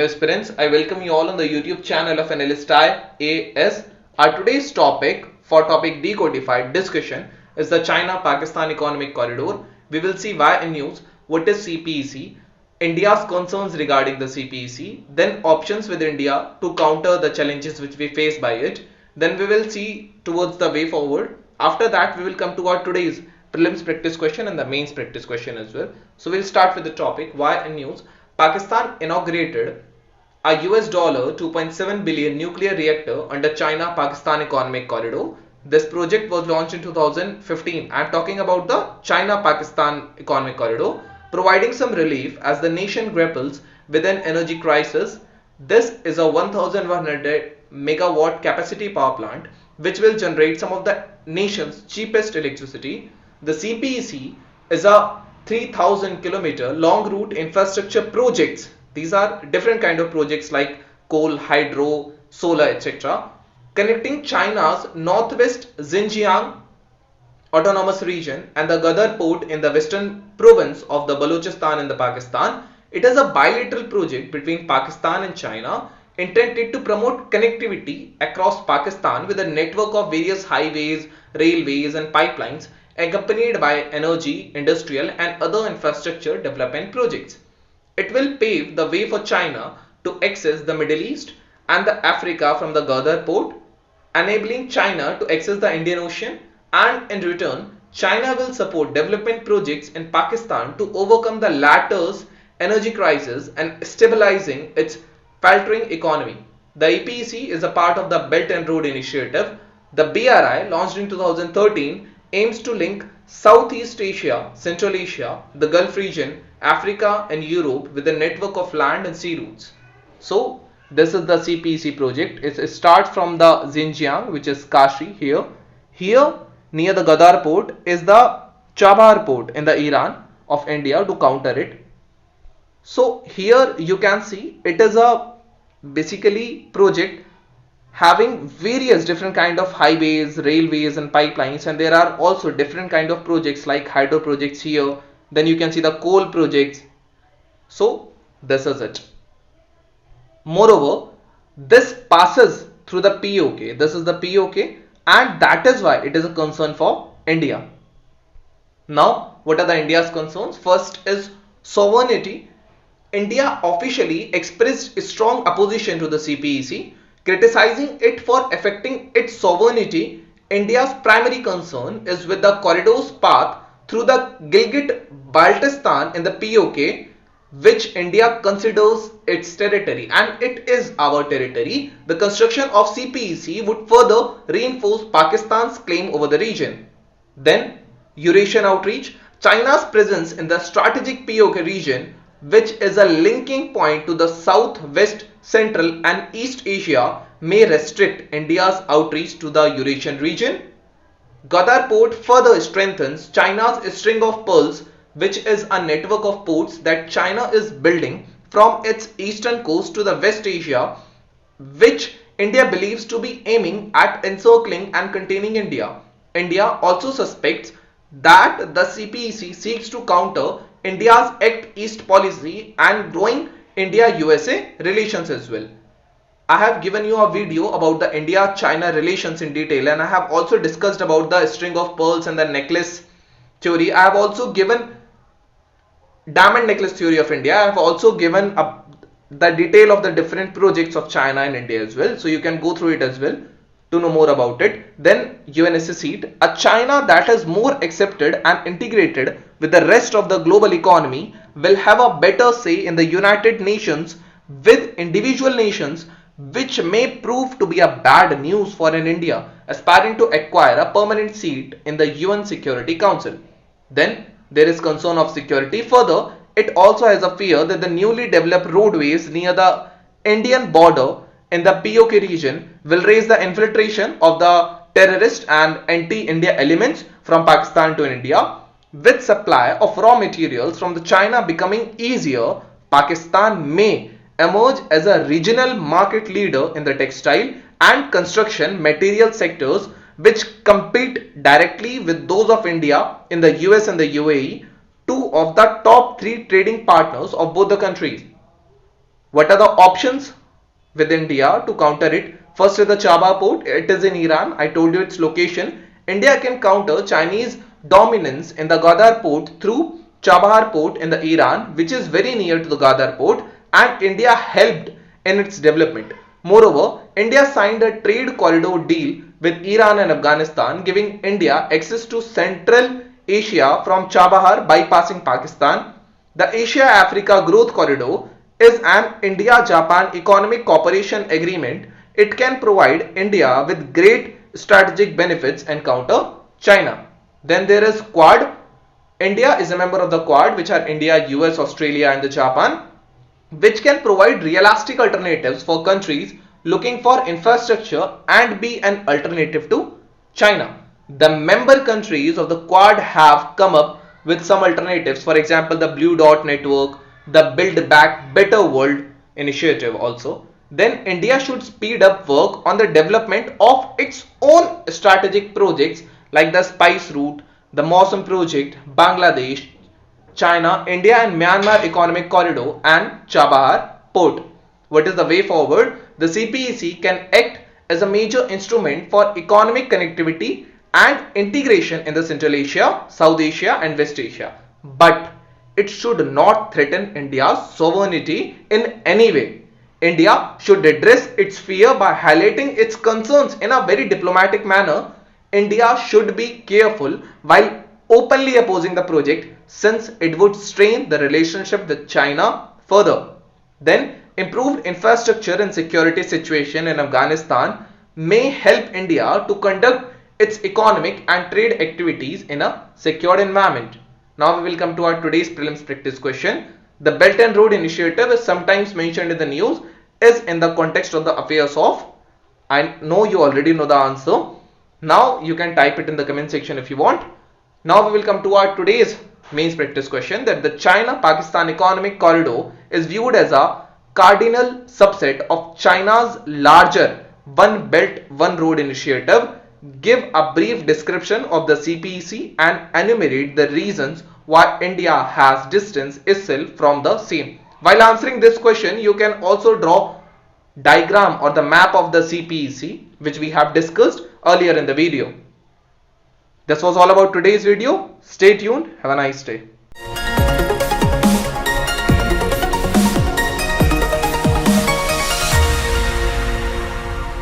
Hello aspirants, I welcome you all on the YouTube channel of ANALYST IAS. Our today's topic for topic Decodified discussion is the China-Pakistan Economic Corridor. We will see why in news, what is CPEC, India's concerns regarding the CPEC, then options with India to counter the challenges which we face by it. Then we will see towards the way forward. After that, we will come to our today's prelims practice question and the mains practice question as well. So we'll start with the topic why in news. Pakistan inaugurated a US dollar 2.7 billion nuclear reactor under China-Pakistan Economic Corridor. This project was launched in 2015. I am talking about the China-Pakistan Economic Corridor, providing some relief as the nation grapples with an energy crisis. This is a 1100 megawatt capacity power plant which will generate some of the nation's cheapest electricity. The CPEC is a 3000 kilometer long route infrastructure projects. These are different kind of projects like coal, hydro, solar, etc. connecting China's northwest Xinjiang Autonomous Region and the Gwadar Port in the western province of the Balochistan in the Pakistan. It is a bilateral project between Pakistan and China intended to promote connectivity across Pakistan with a network of various highways, railways and pipelines accompanied by energy, industrial and other infrastructure development projects. It will pave the way for China to access the Middle East and the Africa from the Gwadar Port, enabling China to access the Indian Ocean, and in return, China will support development projects in Pakistan to overcome the latter's energy crisis and stabilizing its faltering economy. The EPEC is a part of the Belt and Road Initiative. The BRI, launched in 2013, aims to link Southeast Asia, Central Asia, the Gulf region, Africa and Europe with a network of land and sea routes. So this is the CPEC project. It starts from the Xinjiang, which is Kashi here. Here near the Gwadar Port is the Chabahar Port in the Iran of India to counter it. So here you can see it is a basically project having various different kind of highways, railways and pipelines, and there are also different kind of projects like hydro projects here. Then you can see the coal projects. So this is it. Moreover, this passes through the POK. This is the POK and that is why it is a concern for India. Now, what are the India's concerns? First is sovereignty. India officially expressed strong opposition to the CPEC, criticizing it for affecting its sovereignty. India's primary concern is with the corridor's path through the Gilgit-Baltistan in the POK, which India considers its territory, and it is our territory. The construction of CPEC would further reinforce Pakistan's claim over the region. Then, Eurasian outreach. China's presence in the strategic POK region, which is a linking point to the South, West, Central and East Asia, may restrict India's outreach to the Eurasian region. Gwadar Port further strengthens China's string of pearls, which is a network of ports that China is building from its eastern coast to the West Asia, which India believes to be aiming at encircling and containing India. India also suspects that the CPEC seeks to counter India's Act East policy and growing India-USA relations as well. I have given you a video about the India-China relations in detail, and I have also discussed about the string of pearls and the necklace theory. I have also given diamond necklace theory of India. I have also given the detail of the different projects of China and India as well. So you can go through it as well to know more about it. Then UNSC seat, a China that is more accepted and integrated with the rest of the global economy will have a better say in the United Nations with individual nations, which may prove to be a bad news for an India aspiring to acquire a permanent seat in the UN Security Council. Then there is concern of security. Further, it also has a fear that the newly developed roadways near the Indian border in the POK region will raise the infiltration of the terrorist and anti-India elements from Pakistan to India. With supply of raw materials from the China becoming easier, Pakistan may emerge as a regional market leader in the textile and construction material sectors, which compete directly with those of India in the US and the UAE, two of the top 3 trading partners of both the countries. What are the options with India to counter it? First is the Chabahar port. It is in Iran. I told you its location. India can counter Chinese dominance in the Gwadar port through Chabahar port in the Iran, which is very near to the Gwadar port, and India helped in its development. Moreover, India signed a trade corridor deal with Iran and Afghanistan, giving India access to Central Asia from Chabahar bypassing Pakistan. The Asia-Africa Growth Corridor is an India-Japan Economic Cooperation Agreement. It can provide India with great strategic benefits and counter China. Then there is Quad. India is a member of the Quad, which are India, US, Australia and the Japan, which can provide realistic alternatives for countries looking for infrastructure and be an alternative to China. The member countries of the Quad have come up with some alternatives, for example the Blue Dot Network, the Build Back Better World initiative also. Then India should speed up work on the development of its own strategic projects like the Spice Route, the Mawsum project, Bangladesh, China, India and Myanmar Economic Corridor and Chabahar Port. What is the way forward? The CPEC can act as a major instrument for economic connectivity and integration in the Central Asia, South Asia and West Asia. But it should not threaten India's sovereignty in any way. India should address its fear by highlighting its concerns in a very diplomatic manner. India should be careful while openly opposing the project, since it would strain the relationship with China further. Then, improved infrastructure and security situation in Afghanistan may help India to conduct its economic and trade activities in a secure environment. Now we will come to our today's prelims practice question. The Belt and Road Initiative is sometimes mentioned in the news, is in the context of the affairs of. I know you already know the answer. Now you can type it in the comment section if you want. Now we will come to our today's mains practice question, that the China-Pakistan Economic Corridor is viewed as a cardinal subset of China's larger One Belt One Road initiative. Give a brief description of the CPEC and enumerate the reasons why India has distanced itself from the same. While answering this question, you can also draw diagram or the map of the CPEC, which we have discussed earlier in the video. This was all about today's video. Stay tuned. Have a nice day.